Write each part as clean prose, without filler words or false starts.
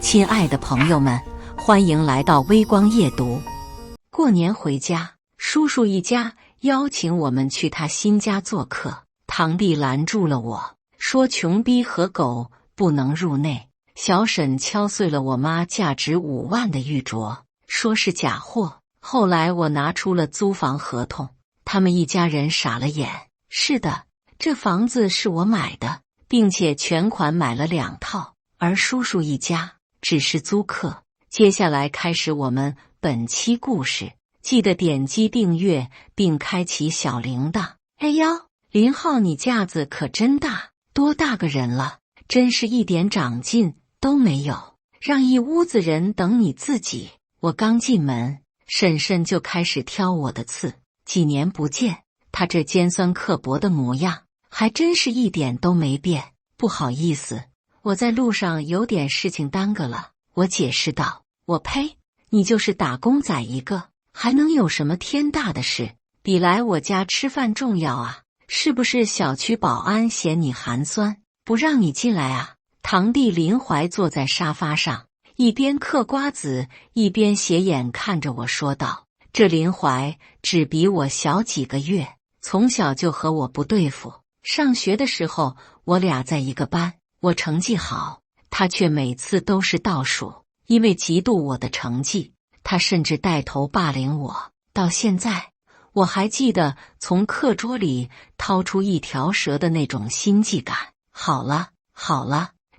亲爱的朋友们，欢迎来到微光夜读。过年回家，叔叔一家邀请我们去他新家做客，堂弟拦住了我，说穷逼和狗不能入内。小婶敲碎了我妈价值5万的玉镯，说是假货。后来我拿出了租房合同，他们一家人傻了眼。是的，这房子是我买的，并且全款买了2套，而叔叔一家只是租客。接下来开始我们本期故事，记得点击订阅并开启小铃铛。哎呦，林浩，你架子可真大，多大个人了，真是一点长进都没有，让一屋子人等你自己。我刚进门，婶婶就开始挑我的刺。几年不见，她这尖酸刻薄的模样还真是一点都没变。不好意思，我在路上有点事情耽搁了，我解释道。我呸，你就是打工仔一个，还能有什么天大的事？比来我家吃饭重要啊？是不是小区保安嫌你寒酸，不让你进来啊？堂弟林怀坐在沙发上，一边嗑瓜子，一边斜眼看着我说道。这林怀只比我小几个月，从小就和我不对付。上学的时候，我俩在一个班，我成绩好，他却每次都是倒数。因为嫉妒我的成绩，他甚至带头霸凌我。到现在，我还记得从课桌里掏出一条蛇的那种心悸感。好了，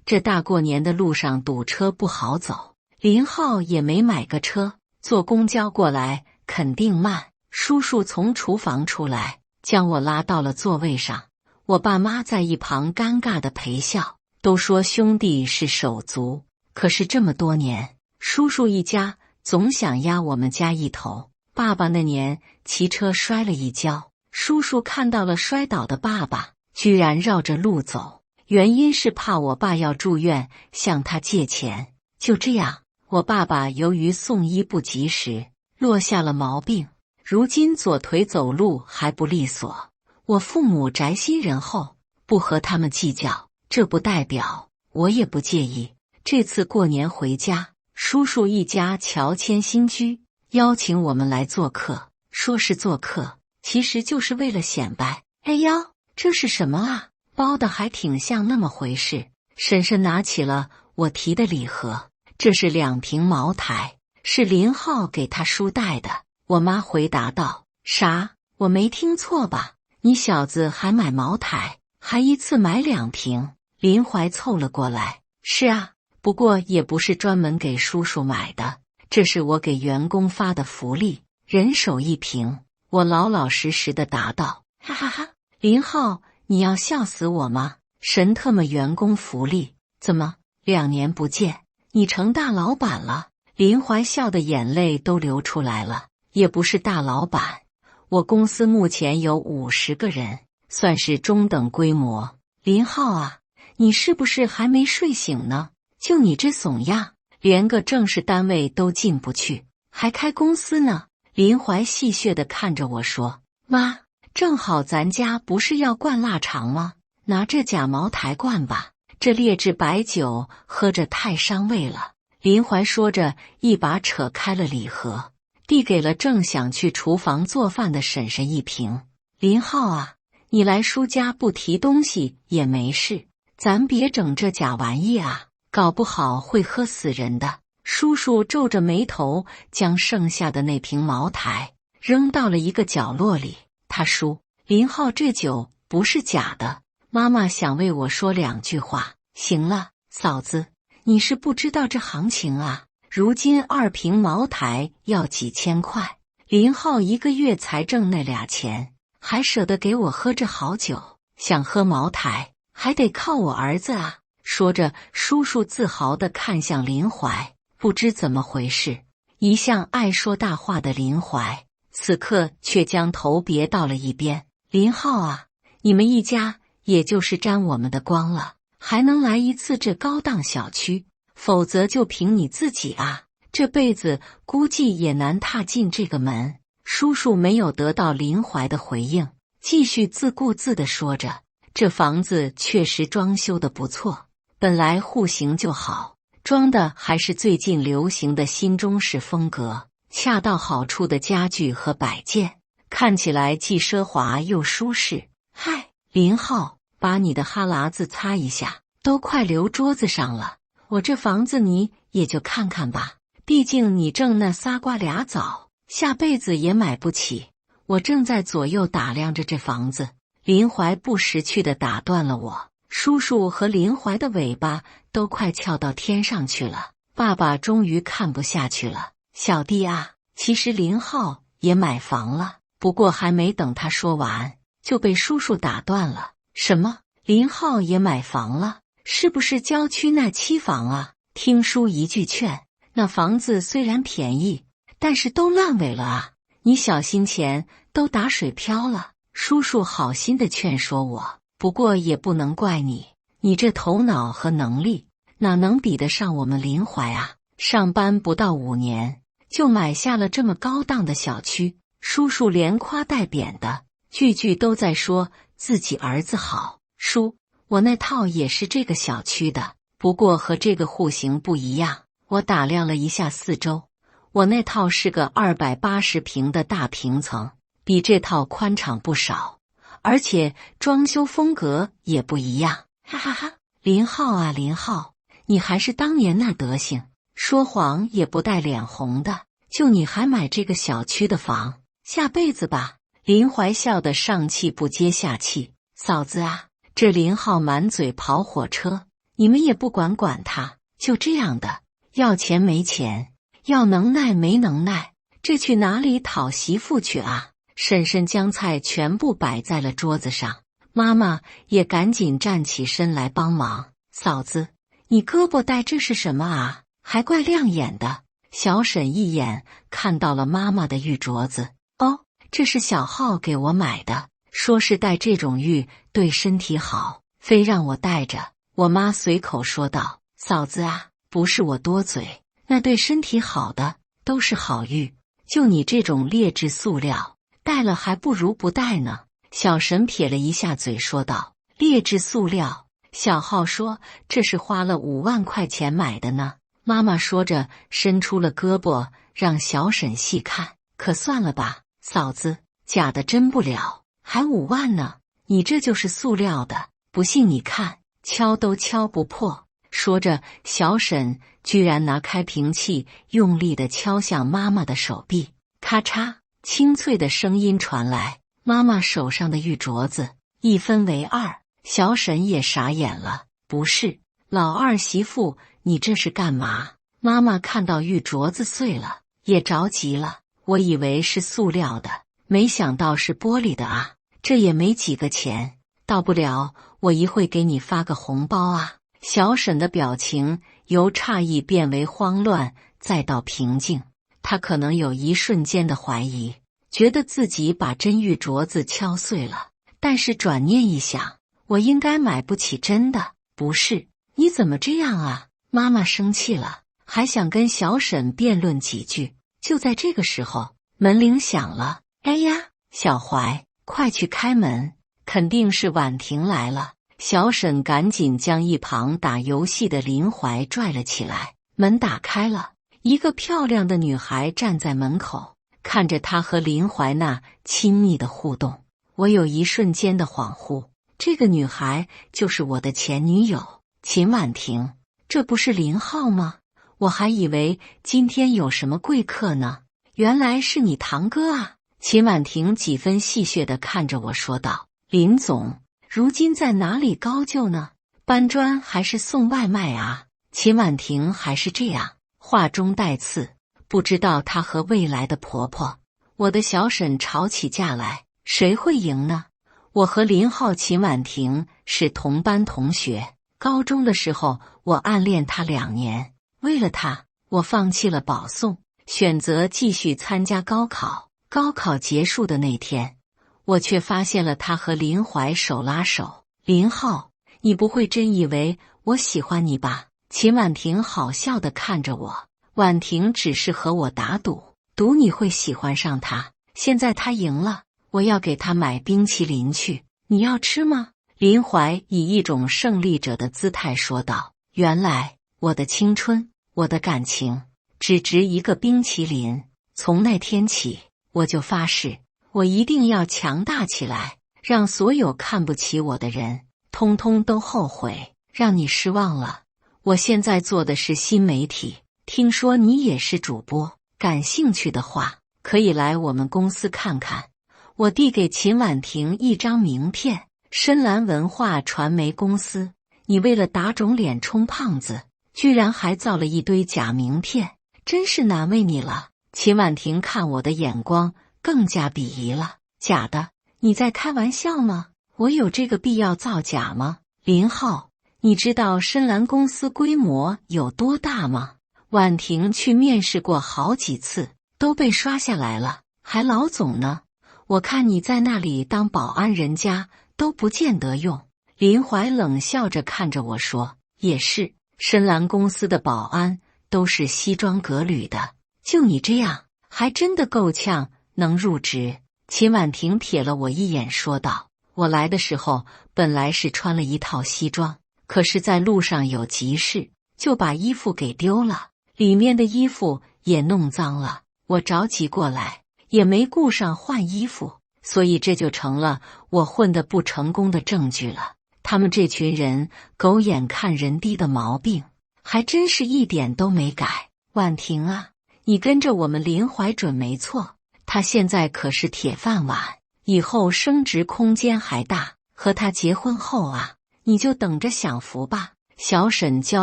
这大过年的路上堵车不好走，林浩也没买个车，坐公交过来肯定慢。叔叔从厨房出来，将我拉到了座位上。我爸妈在一旁尴尬的陪笑，都说兄弟是手足。可是这么多年，叔叔一家总想压我们家一头。爸爸那年骑车摔了一跤，叔叔看到了摔倒的爸爸，居然绕着路走，原因是怕我爸要住院，向他借钱。就这样，我爸爸由于送医不及时，落下了毛病，如今左腿走路还不利索。我父母宅心仁厚，不和他们计较，这不代表我也不介意。这次过年回家，叔叔一家乔迁新居，邀请我们来做客。说是做客，其实就是为了显摆。哎呦，这是什么啊？包的还挺像那么回事。婶婶拿起了我提的礼盒，这是2瓶茅台，是林浩给他叔带的。我妈回答道。啥？我没听错吧？你小子还买茅台，还一次买2瓶？林怀凑了过来。是啊，不过也不是专门给叔叔买的，这是我给员工发的福利，人手1瓶。我老老实实的答道。哈哈哈，林浩，你要笑死我吗？神特么员工福利，怎么2年不见，你成大老板了？林怀笑的眼泪都流出来了。也不是大老板，我公司目前有50个人，算是中等规模。林浩啊，你是不是还没睡醒呢？就你这怂样，连个正式单位都进不去，还开公司呢？林怀戏谑地看着我说。妈，正好咱家不是要灌腊肠吗？拿这假茅台灌吧，这劣质白酒喝着太伤胃了。林怀说着，一把扯开了礼盒，递给了正想去厨房做饭的婶婶1瓶。林浩啊，你来叔家不提东西也没事，咱别整这假玩意啊，搞不好会喝死人的。叔叔皱着眉头，将剩下的那瓶茅台扔到了一个角落里。他说，林浩，这酒不是假的。妈妈想为我说2句话。行了，嫂子，你是不知道这行情啊，如今2瓶茅台要几千块，林浩1个月才挣那俩钱，还舍得给我喝这好酒，想喝茅台还得靠我儿子啊。说着，叔叔自豪地看向林怀。不知怎么回事，一向爱说大话的林怀此刻却将头别到了一边。林浩啊，你们一家也就是沾我们的光了，还能来一次这高档小区，否则就凭你自己啊，这辈子估计也难踏进这个门。叔叔没有得到林怀的回应，继续自顾自地说着，这房子确实装修的不错，本来户型就好，装的还是最近流行的新中式风格，恰到好处的家具和摆件，看起来既奢华又舒适。嗨，林浩，把你的哈喇子擦一下，都快流桌子上了。我这房子你也就看看吧，毕竟你挣那仨瓜俩枣，下辈子也买不起。我正在左右打量着这房子，林怀不识趣地打断了我。叔叔和林怀的尾巴都快翘到天上去了，爸爸终于看不下去了。小弟啊，其实林浩也买房了，不过还没等他说完，就被叔叔打断了。什么？林浩也买房了？是不是郊区那期房啊？听叔一句劝，那房子虽然便宜，但是都烂尾了啊！你小心钱都打水漂了。叔叔好心的劝说我，不过也不能怪你，你这头脑和能力哪能比得上我们林怀啊？上班不到5年就买下了这么高档的小区，叔叔连夸带贬的，句句都在说自己儿子好。叔，我那套也是这个小区的，不过和这个户型不一样。我打量了一下四周，我那套是个280平的大平层，比这套宽敞不少，而且装修风格也不一样。哈哈哈，林浩啊林浩，你还是当年那德行，说谎也不带脸红的，就你还买这个小区的房，下辈子吧。林怀笑得上气不接下气。嫂子啊，这林浩满嘴跑火车，你们也不管管他，就这样的，要钱没钱，要能耐没能耐，这去哪里讨媳妇去啊？婶婶将菜全部摆在了桌子上，妈妈也赶紧站起身来帮忙。嫂子，你胳膊带这是什么啊？还怪亮眼的。小婶一眼看到了妈妈的玉镯子，哦，这是小浩给我买的，说是戴这种玉对身体好，非让我戴着。我妈随口说道。嫂子啊，不是我多嘴，那对身体好的都是好玉，就你这种劣质塑料，戴了还不如不戴呢。小婶撇了一下嘴说道。劣质塑料？小浩说这是花了5万块钱买的呢。妈妈说着伸出了胳膊让小婶细看。可算了吧，嫂子，假的真不了，还5万呢，你这就是塑料的，不信你看，敲都敲不破。说着，小婶居然拿开瓶器用力地敲向妈妈的手臂，咔嚓，清脆的声音传来。妈妈手上的玉镯子一分为2，小婶也傻眼了。不是，老二媳妇，你这是干嘛？妈妈看到玉镯子碎了，也着急了。我以为是塑料的，没想到是玻璃的啊，这也没几个钱，到不了我一会给你发个红包啊。小婶的表情由诧异变为慌乱，再到平静。她可能有一瞬间的怀疑，觉得自己把真玉镯子敲碎了，但是转念一想，我应该买不起真的。不是，你怎么这样啊？妈妈生气了，还想跟小婶辩论几句。就在这个时候，门铃响了。哎呀，小怀，快去开门，肯定是婉婷来了。小婶赶紧将一旁打游戏的林怀拽了起来。门打开了，一个漂亮的女孩站在门口，看着她和林怀那亲密的互动。我有一瞬间的恍惚，这个女孩就是我的前女友秦婉婷。这不是林浩吗？我还以为今天有什么贵客呢，原来是你堂哥啊。秦婉婷几分戏谑地看着我说道。林总如今在哪里高就呢？搬砖还是送外卖啊？秦婉婷还是这样，话中带刺，不知道她和未来的婆婆，我的小婶吵起架来，谁会赢呢？我和林浩、秦婉婷是同班同学，高中的时候我暗恋她2年，为了她，我放弃了保送，选择继续参加高考。高考结束的那天，我却发现了他和林怀手拉手。林浩，你不会真以为我喜欢你吧？秦婉婷好笑地看着我。婉婷只是和我打赌，赌你会喜欢上他。现在他赢了，我要给他买冰淇淋去，你要吃吗？林怀以一种胜利者的姿态说道。原来我的青春，我的感情，只值一个冰淇淋。从那天起，我就发誓，我一定要强大起来，让所有看不起我的人，通通都后悔。让你失望了。我现在做的是新媒体，听说你也是主播，感兴趣的话，可以来我们公司看看。我递给秦婉婷一张名片，深蓝文化传媒公司。你为了打肿脸充胖子，居然还造了一堆假名片，真是难为你了。秦婉婷看我的眼光更加鄙夷了。假的？你在开玩笑吗？我有这个必要造假吗？林浩，你知道深蓝公司规模有多大吗？婉婷去面试过好几次，都被刷下来了，还老总呢。我看你在那里当保安，人家都不见得用。林怀冷笑着看着我说，也是，深蓝公司的保安都是西装革履的，就你这样，还真的够呛能入职。秦婉婷瞥了我一眼说道，我来的时候本来是穿了一套西装，可是在路上有急事，就把衣服给丢了，里面的衣服也弄脏了，我着急过来也没顾上换衣服，所以这就成了我混得不成功的证据了。他们这群人狗眼看人低的毛病还真是一点都没改。婉婷啊，你跟着我们林怀准没错，他现在可是铁饭碗，以后升职空间还大，和他结婚后啊，你就等着享福吧。小沈骄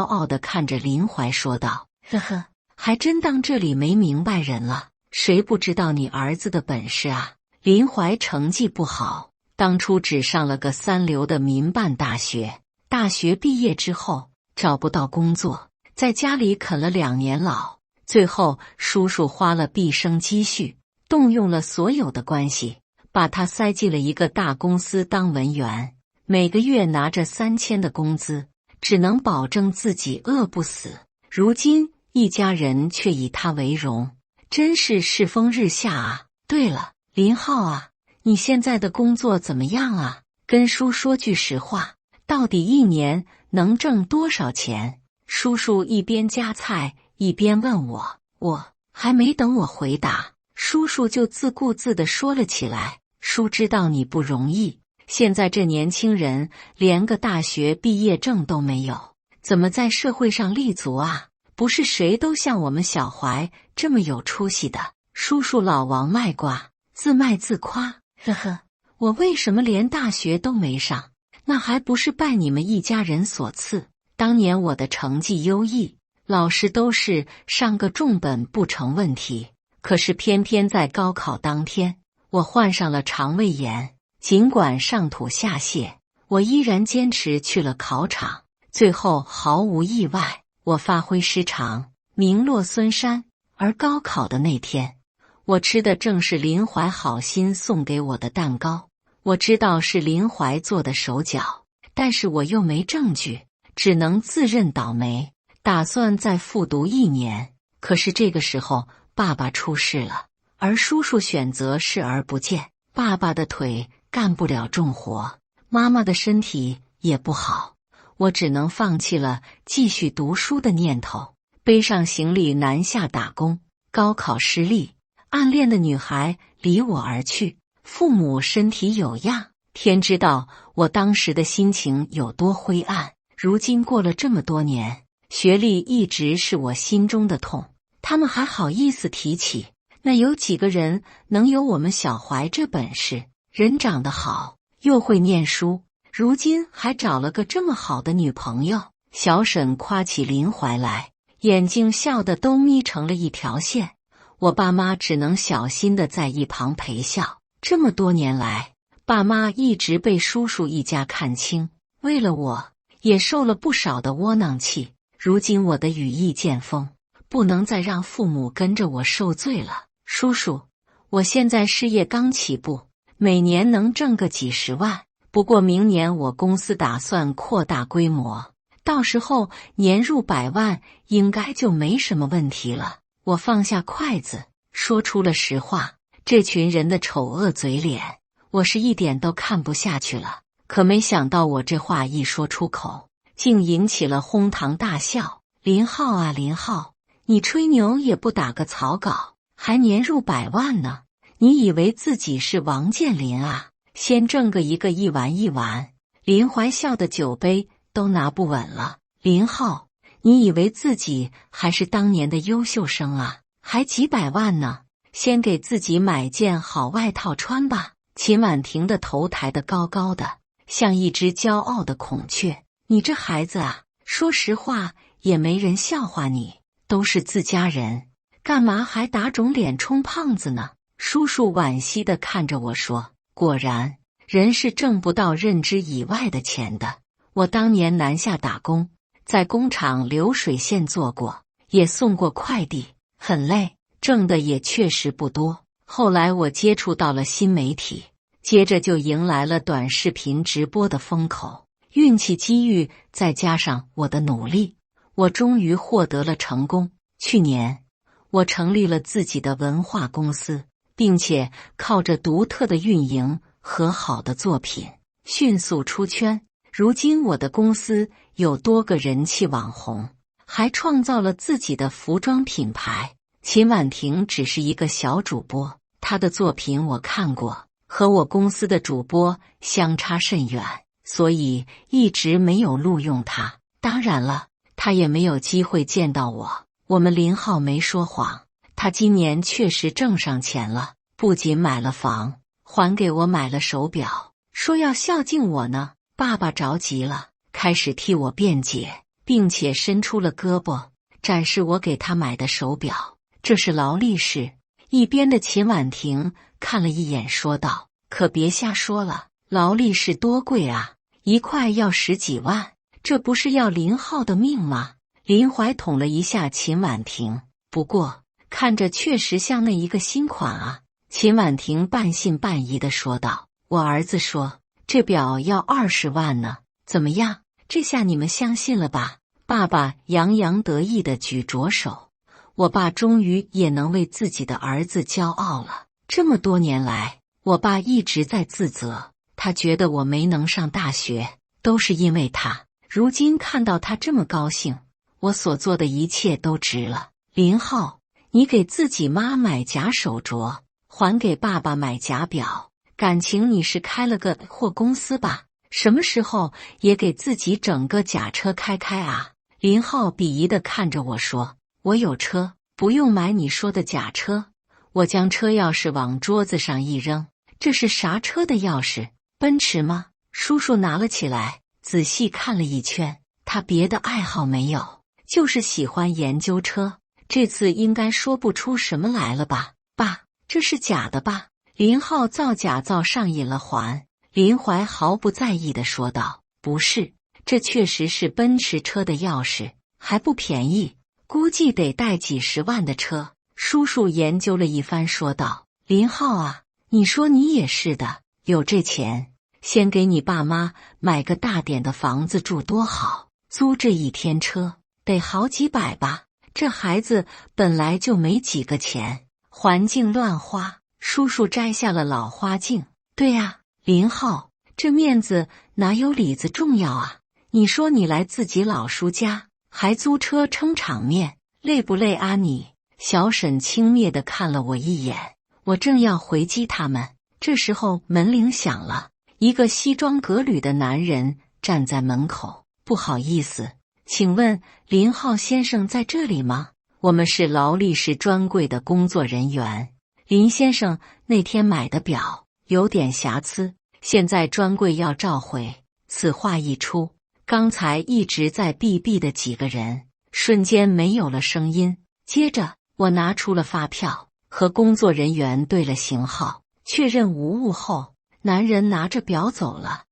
傲地看着林怀说道，呵呵，还真当这里没明白人了，谁不知道你儿子的本事啊？林怀成绩不好，当初只上了个3流的民办大学，大学毕业之后找不到工作，在家里啃了2年老，最后叔叔花了毕生积蓄，动用了所有的关系，把他塞进了一个大公司当文员，每个月拿着3000的工资，只能保证自己饿不死。如今一家人却以他为荣，真是世风日下啊。对了，林浩啊，你现在的工作怎么样啊？跟叔说句实话，到底1年能挣多少钱？叔叔一边夹菜一边问我，我还没等我回答，叔叔就自顾自地说了起来，叔知道你不容易，现在这年轻人连个大学毕业证都没有，怎么在社会上立足啊？不是谁都像我们小怀这么有出息的。叔叔老王卖瓜，自卖自夸，呵呵，我为什么连大学都没上？那还不是拜你们一家人所赐。当年我的成绩优异，老师都是上个重本不成问题，可是偏偏在高考当天，我患上了肠胃炎，尽管上吐下泻，我依然坚持去了考场，最后毫无意外，我发挥失常，名落孙山。而高考的那天，我吃的正是林怀好心送给我的蛋糕。我知道是林怀做的手脚，但是我又没证据，只能自认倒霉，打算再复读1年。可是这个时候，爸爸出事了，而叔叔选择视而不见。爸爸的腿干不了重活，妈妈的身体也不好，我只能放弃了继续读书的念头，背上行李南下打工。高考失利，暗恋的女孩离我而去，父母身体有恙，天知道我当时的心情有多灰暗。如今过了这么多年，学历一直是我心中的痛，他们还好意思提起？那有几个人能有我们小怀这本事？人长得好，又会念书，如今还找了个这么好的女朋友。小沈夸起林怀来，眼睛笑得都眯成了一条线，我爸妈只能小心地在一旁陪笑。这么多年来，爸妈一直被叔叔一家看轻，为了我也受了不少的窝囊气。如今我的羽翼渐丰，不能再让父母跟着我受罪了。叔叔，我现在事业刚起步，每年能挣个几十万，不过明年我公司打算扩大规模，到时候年入100万应该就没什么问题了。我放下筷子，说出了实话。这群人的丑恶嘴脸，我是一点都看不下去了。可没想到我这话一说出口，竟引起了哄堂大笑。林浩啊林浩，你吹牛也不打个草稿，还年入100万呢，你以为自己是王健林啊？先挣个一个亿玩。林怀笑的酒杯都拿不稳了。林浩，你以为自己还是当年的优秀生啊？还几百万呢，先给自己买件好外套穿吧。秦婉婷的头抬得高高的，像一只骄傲的孔雀。你这孩子啊，说实话也没人笑话你，都是自家人，干嘛还打肿脸充胖子呢？叔叔惋惜地看着我说，果然人是挣不到认知以外的钱的。我当年南下打工，在工厂流水线做过，也送过快递，很累，挣的也确实不多。后来我接触到了新媒体，接着就迎来了短视频直播的风口。运气、机遇，再加上我的努力，我终于获得了成功。去年，我成立了自己的文化公司，并且靠着独特的运营和好的作品，迅速出圈。如今我的公司有多个人气网红，还创造了自己的服装品牌。秦婉婷只是一个小主播，她的作品我看过，和我公司的主播相差甚远，所以一直没有录用她。当然了，她也没有机会见到我。我们林浩没说谎，他今年确实挣上钱了，不仅买了房，还给我买了手表，说要孝敬我呢。爸爸着急了，开始替我辩解，并且伸出了胳膊，展示我给他买的手表，这是劳力士。一边的秦婉婷看了一眼，说道：“可别瞎说了，劳力士多贵啊，一块要10几万，这不是要林浩的命吗？”林怀捅了一下秦婉婷，不过看着确实像那一个新款啊。秦婉婷半信半疑地说道：“我儿子说这表要20万呢，怎么样？这下你们相信了吧？”爸爸洋洋得意地举着手，我爸终于也能为自己的儿子骄傲了。这么多年来，我爸一直在自责，他觉得我没能上大学都是因为他。如今看到他这么高兴，我所做的一切都值了。林浩，你给自己妈买假手镯，还给爸爸买假表，感情你是开了个货公司吧？什么时候也给自己整个假车开开啊？林浩鄙夷地看着我说：“我有车，不用买你说的假车。”我将车钥匙往桌子上一扔，这是啥车的钥匙？奔驰吗？叔叔拿了起来，仔细看了一圈，他别的爱好没有，就是喜欢研究车，这次应该说不出什么来了吧？爸，这是假的吧？林浩造假造上瘾了还。林怀毫不在意地说道：“不是，这确实是奔驰车的钥匙，还不便宜，估计得带几10万的车。”叔叔研究了一番说道：“林浩啊，你说你也是的，有这钱，先给你爸妈买个大点的房子住多好，租这一天车得好几百吧？这孩子本来就没几个钱，环境乱花。”叔叔摘下了老花镜。对呀，林浩，这面子哪有里子重要啊？你说你来自己老叔家，还租车撑场面，累不累啊你？小沈轻蔑地看了我一眼，我正要回击他们，这时候门铃响了，一个西装革履的男人站在门口。不好意思，请问林浩先生在这里吗？我们是劳力士专柜的工作人员。林先生那天买的表有点瑕疵，现在专柜要召回。此话一出，刚才一直在闭闭的几个人瞬间没有了声音。接着我拿出了发票，和工作人员对了型号，确认无误后，男人拿着表走了。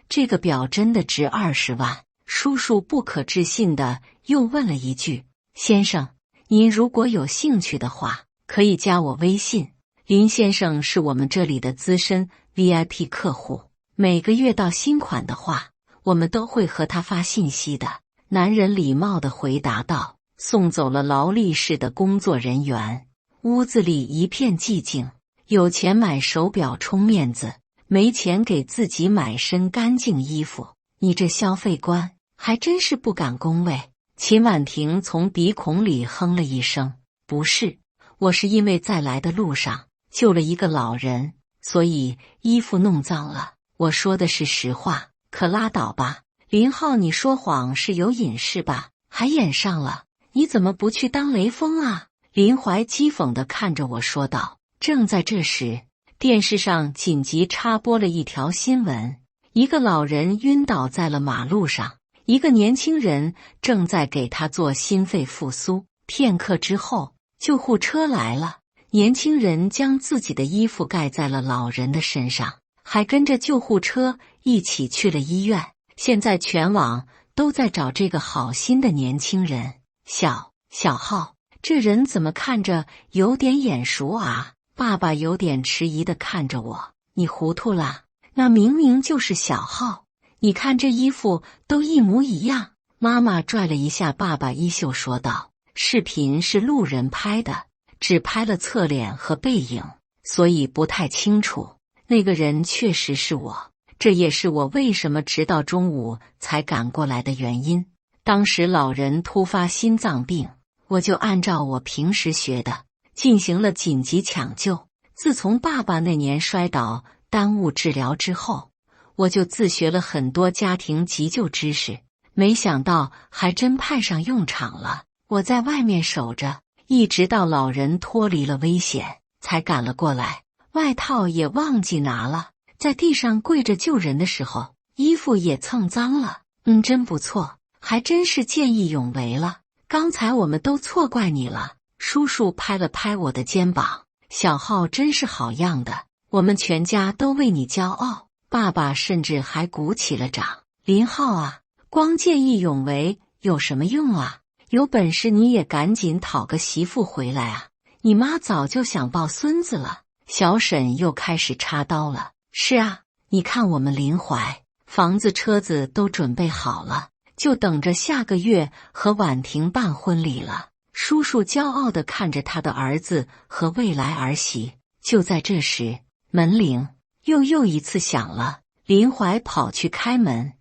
这个表真的值20万？叔叔不可置信的又问了一句：“先生，您如果有兴趣的话，可以加我微信。林先生是我们这里的资深 VIP 客户，每个月到新款的话，我们都会和他发信息的。”男人礼貌地回答道，送走了劳力士的工作人员。屋子里一片寂静，有钱买手表充面子，没钱给自己买身干净衣服。你这消费观还真是不敢恭维。秦婉婷从鼻孔里哼了一声：“不是，我是因为在来的路上救了一个老人，所以衣服弄脏了。我说的是实话，可拉倒吧。林浩，你说谎是有隐事吧？还演上了，你怎么不去当雷锋啊？”林怀讥讽地看着我说道。正在这时，电视上紧急插播了一条新闻：一个老人晕倒在了马路上，一个年轻人正在给他做心肺复苏。片刻之后，救护车来了，年轻人将自己的衣服盖在了老人的身上，还跟着救护车一起去了医院。现在全网都在找这个好心的年轻人。小浩，这人怎么看着有点眼熟啊？爸爸有点迟疑地看着我。你糊涂了？那明明就是小浩，你看这衣服都一模一样。妈妈拽了一下爸爸衣袖说道。视频是路人拍的，只拍了侧脸和背影，所以不太清楚。那个人确实是我，这也是我为什么直到中午才赶过来的原因。当时老人突发心脏病，我就按照我平时学的进行了紧急抢救。自从爸爸那年摔倒耽误治疗之后，我就自学了很多家庭急救知识，没想到还真派上用场了。我在外面守着，一直到老人脱离了危险，才赶了过来。外套也忘记拿了，在地上跪着救人的时候，衣服也蹭脏了。真不错，还真是见义勇为了。刚才我们都错怪你了。叔叔拍了拍我的肩膀，小浩真是好样的，我们全家都为你骄傲。爸爸甚至还鼓起了掌。林浩啊，光见义勇为有什么用啊？有本事你也赶紧讨个媳妇回来啊！你妈早就想抱孙子了。小沈又开始插刀了。是啊，你看我们林怀，房子车子都准备好了，就等着下个月和婉婷办婚礼了。叔叔骄傲地看着他的儿子和未来儿媳。就在这时，门铃又一次响了。林怀跑去开门。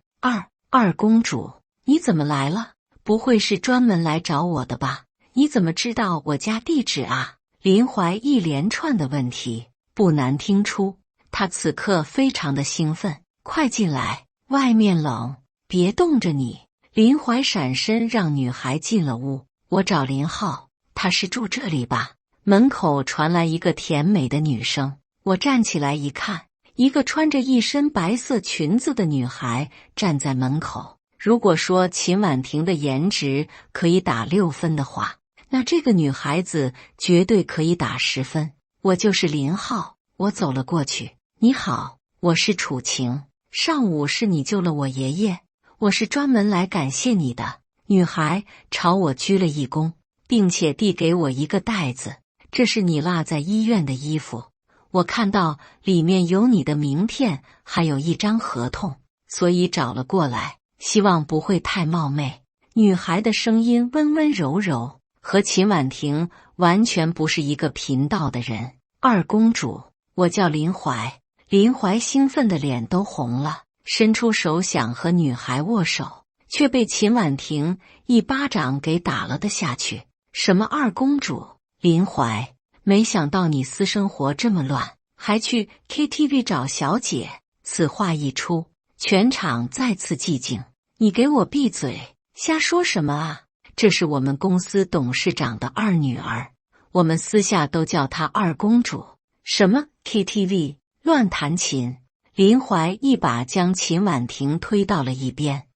二公主，你怎么来了？不会是专门来找我的吧？你怎么知道我家地址啊？林怀一连串的问题，不难听出他此刻非常的兴奋。快进来，外面冷，别冻着你。林怀闪身让女孩进了屋。我找林浩，他是住这里吧？门口传来一个甜美的女声。我站起来一看，一个穿着一身白色裙子的女孩站在门口。如果说秦婉婷的颜值可以打6分的话，那这个女孩子绝对可以打10分。我就是林浩。我走了过去。你好，我是楚晴。上午是你救了我爷爷，我是专门来感谢你的。女孩朝我鞠了一躬，并且递给我一个袋子。这是你落在医院的衣服，我看到里面有你的名片，还有一张合同，所以找了过来，希望不会太冒昧。女孩的声音温温柔柔，和秦婉婷完全不是一个频道的人。二公主，我叫林怀。林怀兴奋的脸都红了，伸出手想和女孩握手，却被秦婉婷一巴掌给打了的下去。什么二公主？林怀，没想到你私生活这么乱，还去 KTV 找小姐。此话一出，全场再次寂静。你给我闭嘴！瞎说什么啊？这是我们公司董事长的二女儿，我们私下都叫她二公主。什么 KTV？ 乱弹琴！林怀一把将秦婉婷推到了一边。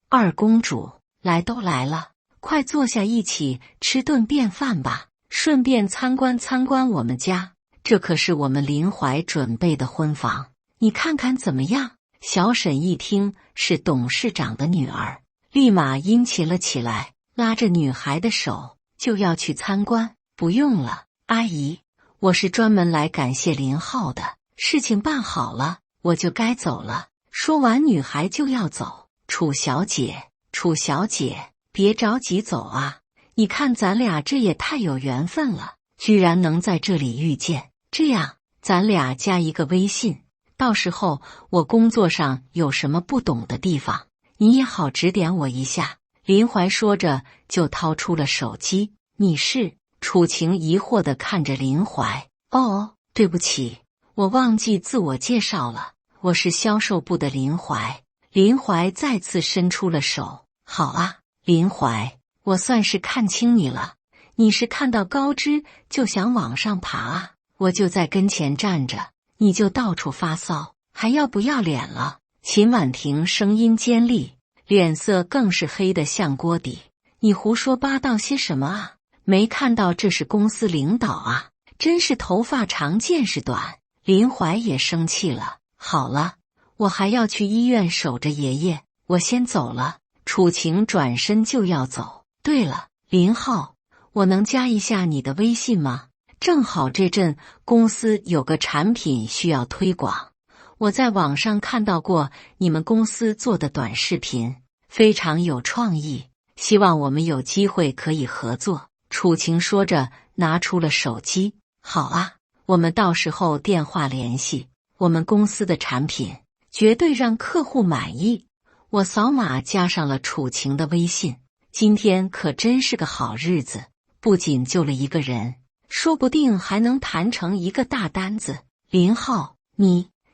二公主，来都来了，快坐下一起吃顿便饭吧，顺便参观参观我们家，这可是我们林怀准备的婚房，你看看怎么样？小沈一听是董事长的女儿，立马殷勤了起来，拉着女孩的手就要去参观。不用了，阿姨，我是专门来感谢林浩的，事情办好了，我就该走了。说完，女孩就要走。楚小姐，别着急走啊！你看咱俩这也太有缘分了，居然能在这里遇见。这样，咱俩加一个微信，到时候我工作上有什么不懂的地方，你也好指点我一下。林怀说着就掏出了手机。你是？楚晴疑惑地看着林怀。哦，对不起，我忘记自我介绍了，我是销售部的林怀。林怀再次伸出了手。好啊，林怀，我算是看清你了，你是看到高枝就想往上爬啊？我就在跟前站着，你就到处发骚，还要不要脸了？秦婉婷声音尖利，脸色更是黑得像锅底。你胡说八道些什么啊？没看到这是公司领导啊？真是头发长见识短。林怀也生气了。好了，我还要去医院守着爷爷，我先走了。楚晴转身就要走。对了，林浩，我能加一下你的微信吗？正好这阵公司有个产品需要推广，我在网上看到过你们公司做的短视频，非常有创意，希望我们有机会可以合作。楚晴说着拿出了手机。好啊，我们到时候电话联系。我们公司的产品绝对让客户满意。我扫码加上了楚晴的微信。今天可真是个好日子，不仅救了一个人，说不定还能谈成一个大单子。林浩，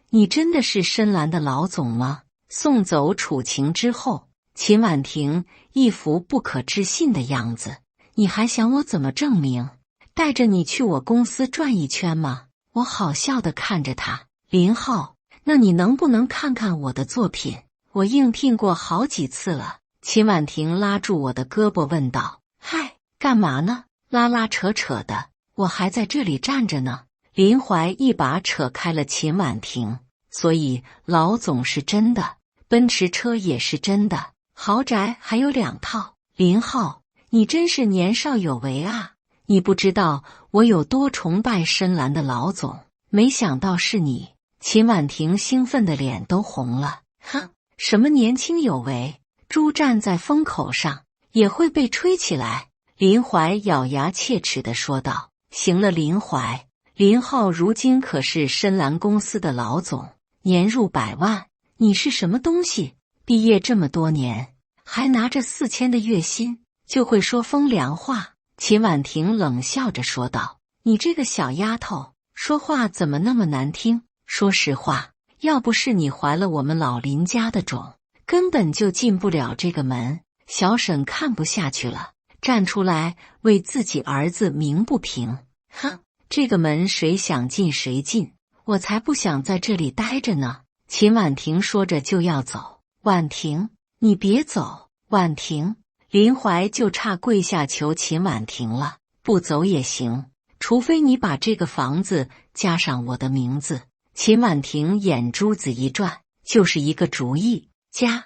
你真的是深蓝的老总吗？送走楚晴之后，秦婉婷一副不可置信的样子。你还想我怎么证明？带着你去我公司转一圈吗？我好笑地看着他。林浩，那你能不能看看我的作品？我应聘过好几次了。秦婉婷拉住我的胳膊问道。嗨，干嘛呢？拉拉扯扯的，我还在这里站着呢。林怀一把扯开了秦婉婷。所以老总是真的，奔驰车也是真的，豪宅还有2套。林浩，你真是年少有为啊！你不知道我有多崇拜深蓝的老总，没想到是你。秦婉婷兴奋的脸都红了。哼，什么年轻有为，猪站在风口上也会被吹起来。林怀咬牙切齿地说道。行了，林怀，林浩如今可是深蓝公司的老总，年入100万，你是什么东西？毕业这么多年，还拿着4000的月薪，就会说风凉话。秦婉婷冷笑着说道。你这个小丫头，说话怎么那么难听？说实话，要不是你怀了我们老林家的种，根本就进不了这个门。小沈看不下去了，站出来为自己儿子鸣不平。哼，这个门谁想进谁进，我才不想在这里待着呢。秦婉婷说着就要走。婉婷，你别走。婉婷，林怀就差跪下求秦婉婷了。不走也行，除非你把这个房子加上我的名字。秦婉婷眼珠子一转，就是一个主意。加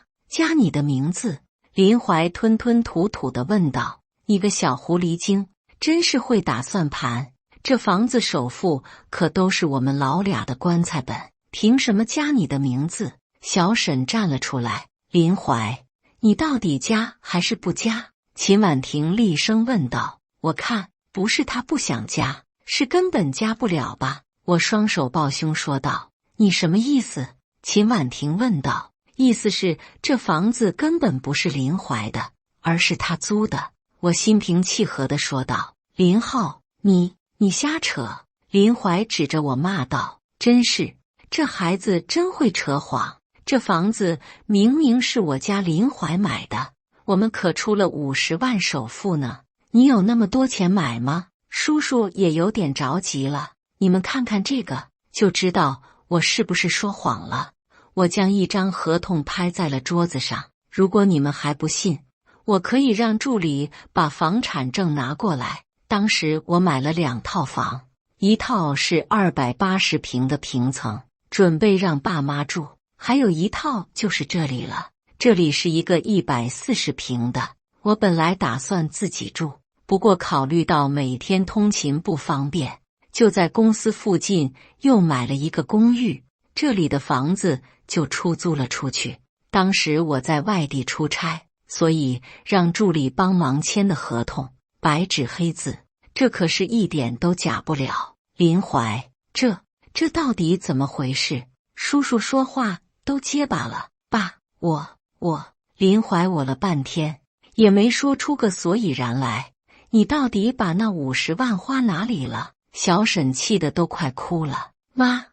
你的名字？林怀吞吞吐吐地问道。你个小狐狸精，真是会打算盘。这房子首付可都是我们老俩的棺材本，凭什么加你的名字？小沈站了出来。林怀，你到底加还是不加？秦婉婷厉声问道。我看不是他不想加，是根本加不了吧。我双手抱胸说道。你什么意思？秦婉婷问道。意思是这房子根本不是林怀的，而是他租的。我心平气和地说道。林浩，你瞎扯！林怀指着我骂道。真是，这孩子真会扯谎。这房子明明是我家林怀买的，我们可出了50万首付呢。你有那么多钱买吗？叔叔也有点着急了。你们看看这个，就知道我是不是说谎了。我将一张合同拍在了桌子上。如果你们还不信，我可以让助理把房产证拿过来。当时我买了2套房，一套是280平的平层，准备让爸妈住，还有一套就是这里了。这里是一个140平的，我本来打算自己住，不过考虑到每天通勤不方便，就在公司附近又买了一个公寓，这里的房子就出租了出去。当时我在外地出差，所以让助理帮忙签的合同，白纸黑字，这可是一点都假不了。林怀，这到底怎么回事？叔叔说话都结巴了。爸，我林怀我了半天，也没说出个所以然来。你到底把那50万花哪里了？小沈气得都快哭了。妈，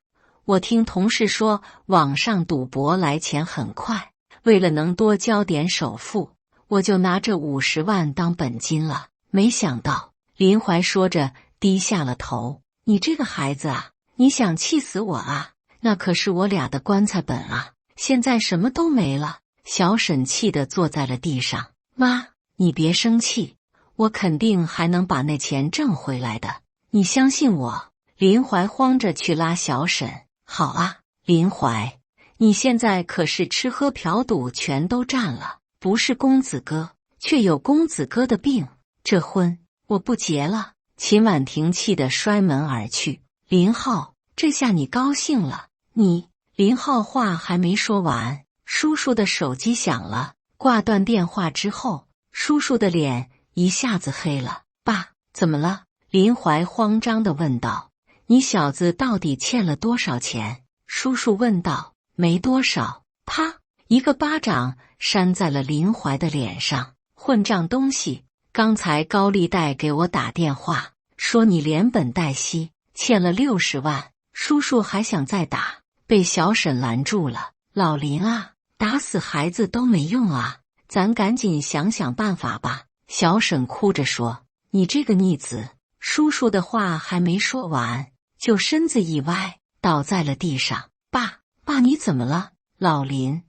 我听同事说网上赌博来钱很快，为了能多交点首付，我就拿这50万当本金了。没想到，林怀说着低下了头。你这个孩子啊，你想气死我啊？那可是我俩的棺材本啊，现在什么都没了。小沈气得坐在了地上。妈，你别生气，我肯定还能把那钱挣回来的，你相信我。林怀慌着去拉小沈。好啊，林怀，你现在可是吃喝嫖赌全都占了，不是公子哥，却有公子哥的病，这婚我不结了。秦婉婷气得摔门而去。林浩，这下你高兴了？你……林浩话还没说完，叔叔的手机响了。挂断电话之后，叔叔的脸一下子黑了。爸，怎么了？林怀慌张地问道。你小子到底欠了多少钱？叔叔问道。没多少。啪！一个巴掌扇在了林怀的脸上。混账东西！刚才高利贷给我打电话，说你连本带息欠了60万。叔叔还想再打，被小沈拦住了。老林啊，打死孩子都没用啊，咱赶紧想想办法吧。小沈哭着说。你这个逆子！叔叔的话还没说完，就身子一歪，倒在了地上。爸，你怎么了？老林，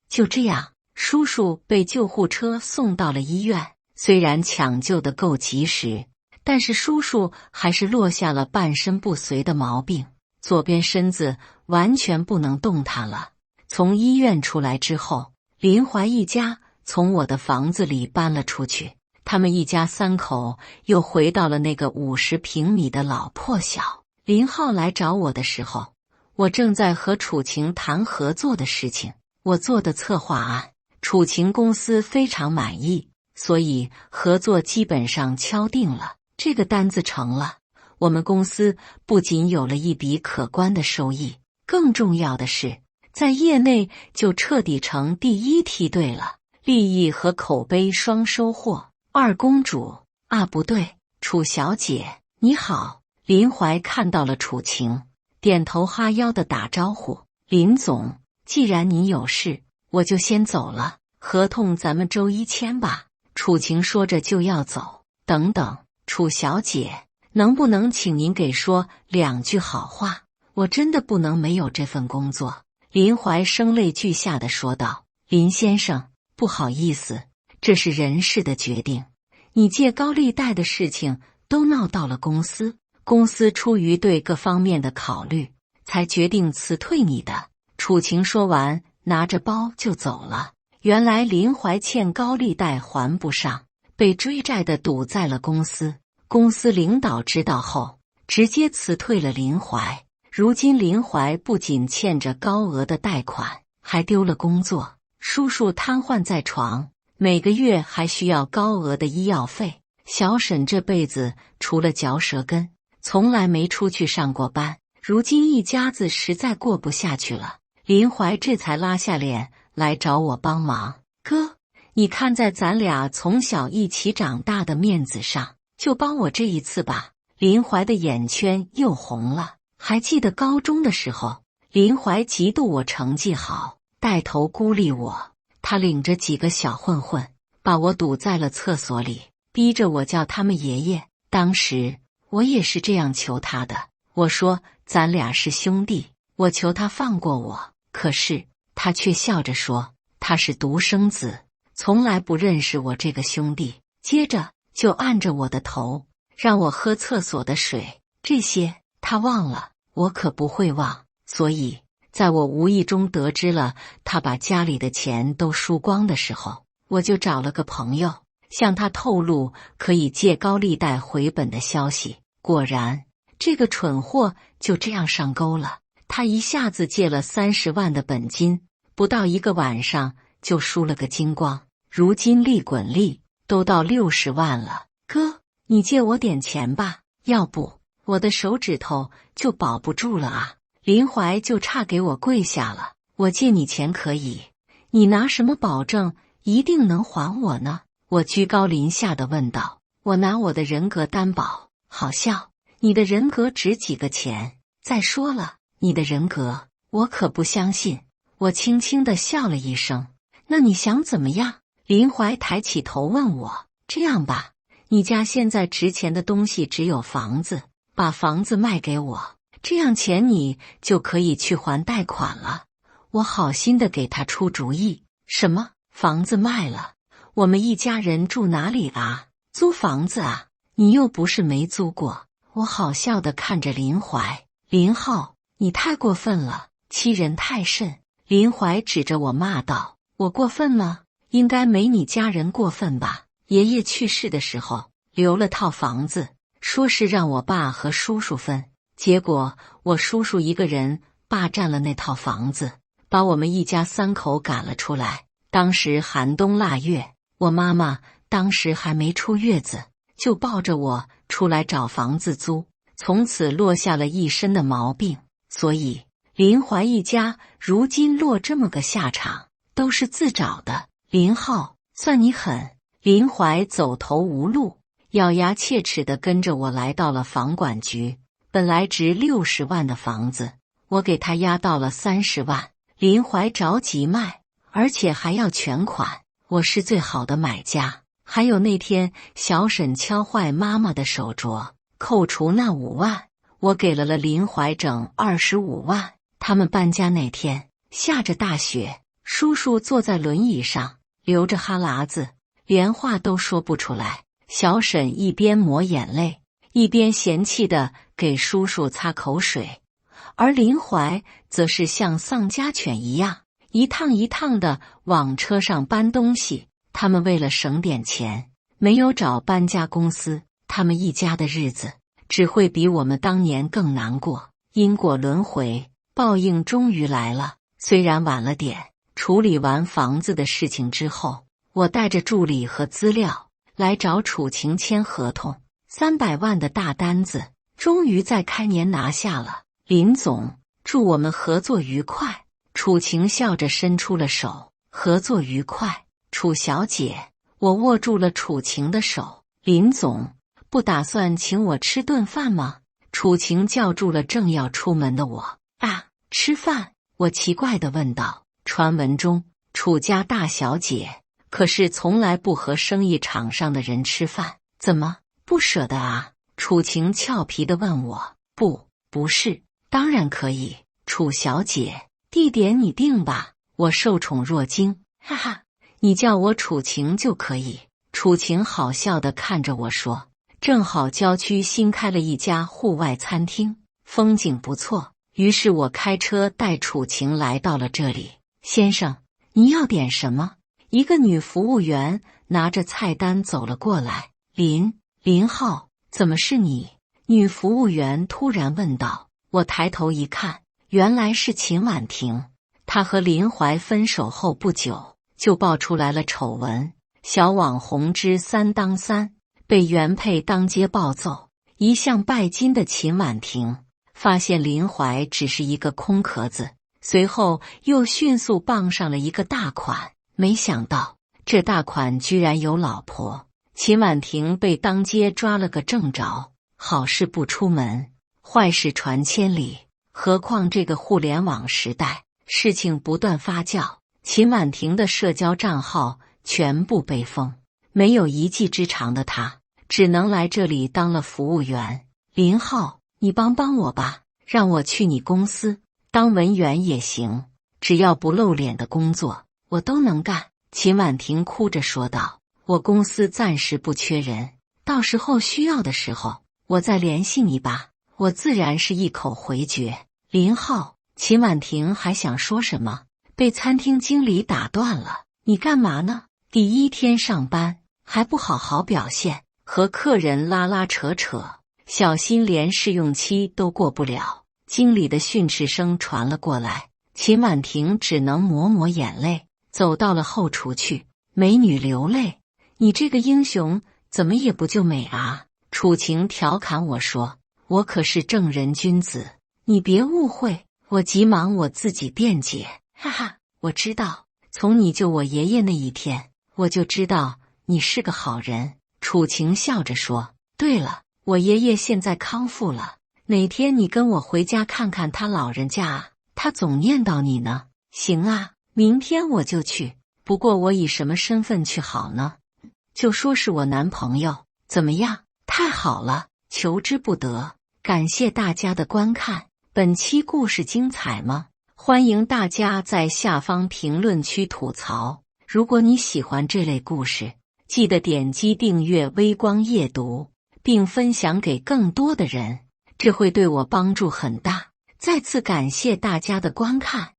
就这样，叔叔被救护车送到了医院。虽然抢救的够及时，但是叔叔还是落下了半身不遂的毛病，左边身子完全不能动弹了。从医院出来之后，林怀一家从我的房子里搬了出去，他们一家3口又回到了那个50平米的老破小。林浩来找我的时候，我正在和楚晴谈合作的事情。我做的策划案，楚晴公司非常满意，所以合作基本上敲定了。这个单子成了，我们公司不仅有了一笔可观的收益，更重要的是，在业内就彻底成第一梯队了，利益和口碑双收获。二公主啊，不对，楚小姐你好。林怀看到了楚晴，点头哈腰的打招呼。林总，既然你有事，我就先走了，合同咱们周一签吧。楚晴说着就要走。等等，楚小姐，能不能请您给说2句好话？我真的不能没有这份工作。林怀声泪俱下的说道。林先生，不好意思，这是人事的决定，你借高利贷的事情都闹到了公司，公司出于对各方面的考虑，才决定辞退你的。楚晴说完，拿着包就走了。原来林怀欠高利贷还不上，被追债的堵在了公司。公司领导知道后，直接辞退了林怀。如今林怀不仅欠着高额的贷款，还丢了工作，叔叔瘫痪在床，每个月还需要高额的医药费。小沈这辈子除了嚼舌根，从来没出去上过班，如今一家子实在过不下去了。林怀这才拉下脸来找我帮忙。哥，你看在咱俩从小一起长大的面子上，就帮我这一次吧。林怀的眼圈又红了。还记得高中的时候，林怀嫉妒我成绩好，带头孤立我。他领着几个小混混，把我堵在了厕所里，逼着我叫他们爷爷。当时我也是这样求他的，我说咱俩是兄弟，我求他放过我。可是他却笑着说他是独生子，从来不认识我这个兄弟。接着就按着我的头，让我喝厕所的水，这些他忘了，我可不会忘。所以在我无意中得知了他把家里的钱都输光的时候，我就找了个朋友，向他透露可以借高利贷回本的消息。果然，这个蠢货就这样上钩了。他一下子借了30万的本金，不到1个晚上就输了个精光。如今利滚利都到60万了。哥，你借我点钱吧，要不我的手指头就保不住了啊！林怀就差给我跪下了。我借你钱可以，你拿什么保证一定能还我呢？我居高临下的问道。我拿我的人格担保。好笑，你的人格值几个钱？再说了，你的人格，我可不相信。我轻轻地笑了一声。那你想怎么样？林怀抬起头问我。这样吧，你家现在值钱的东西只有房子，把房子卖给我，这样钱你就可以去还贷款了。我好心的给他出主意。什么？房子卖了？我们一家人住哪里啊？租房子啊？你又不是没租过。我好笑的看着林怀。林浩，你太过分了，欺人太甚。林怀指着我骂道。我过分吗？应该没你家人过分吧。爷爷去世的时候留了套房子，说是让我爸和叔叔分，结果我叔叔一个人霸占了那套房子，把我们一家3口赶了出来。当时寒冬腊月，我妈妈当时还没出月子，就抱着我出来找房子租，从此落下了一身的毛病。所以林怀一家如今落这么个下场，都是自找的。林浩，算你狠。林怀走投无路，咬牙切齿地跟着我来到了房管局。本来值60万的房子，我给他压到了30万。林怀着急卖，而且还要全款。我是最好的买家。还有那天小沈敲坏妈妈的手镯，扣除那5万，我给了林怀整25万。他们搬家那天下着大雪，叔叔坐在轮椅上，流着哈喇子，连话都说不出来。小沈一边抹眼泪，一边嫌弃地给叔叔擦口水，而林怀则是像丧家犬一样，一趟一趟地往车上搬东西。他们为了省点钱，没有找搬家公司，他们一家的日子只会比我们当年更难过。因果轮回，报应终于来了。虽然晚了点，处理完房子的事情之后，我带着助理和资料来找楚晴签合同。300万的大单子终于在开年拿下了。林总，祝我们合作愉快。楚晴笑着伸出了手。合作愉快。楚小姐，我握住了楚晴的手。林总，不打算请我吃顿饭吗？楚晴叫住了正要出门的我。啊，吃饭？我奇怪地问道。传闻中，楚家大小姐可是从来不和生意场上的人吃饭，怎么不舍得啊？楚晴俏皮地问我。不是，当然可以。楚小姐，地点你定吧。我受宠若惊。哈哈，你叫我楚晴就可以。楚晴好笑地看着我说。正好郊区新开了一家户外餐厅，风景不错，于是我开车带楚晴来到了这里。先生，你要点什么？一个女服务员拿着菜单走了过来。林浩，怎么是你？女服务员突然问道。我抬头一看，原来是秦婉婷。她和林怀分手后不久，就爆出来了丑闻，小网红之3当3，被原配当街暴揍。一向拜金的秦婉婷发现林怀只是一个空壳子，随后又迅速傍上了一个大款。没想到这大款居然有老婆，秦婉婷被当街抓了个正着。好事不出门，坏事传千里，何况这个互联网时代，事情不断发酵，秦婉婷的社交账号全部被封，没有一技之长的她只能来这里当了服务员。林浩，你帮帮我吧，让我去你公司当文员也行，只要不露脸的工作我都能干。秦婉婷哭着说道。我公司暂时不缺人，到时候需要的时候我再联系你吧。我自然是一口回绝。林浩，秦婉婷还想说什么，被餐厅经理打断了。你干嘛呢？第一天上班还不好好表现，和客人拉拉扯扯，小心连试用期都过不了。经理的训斥声传了过来，秦婉婷只能抹抹眼泪，走到了后厨去。美女流泪，你这个英雄怎么也不救美啊？楚晴调侃我说。我可是正人君子，你别误会。我急忙我自己辩解。哈哈，我知道，从你救我爷爷那一天，我就知道你是个好人。楚晴笑着说：对了，我爷爷现在康复了，哪天你跟我回家看看他老人家啊，他总念叨你呢。行啊，明天我就去。不过我以什么身份去好呢？就说是我男朋友，怎么样？太好了，求之不得。感谢大家的观看，本期故事精彩吗？欢迎大家在下方评论区吐槽。如果你喜欢这类故事，记得点击订阅微光夜读，并分享给更多的人，这会对我帮助很大。再次感谢大家的观看。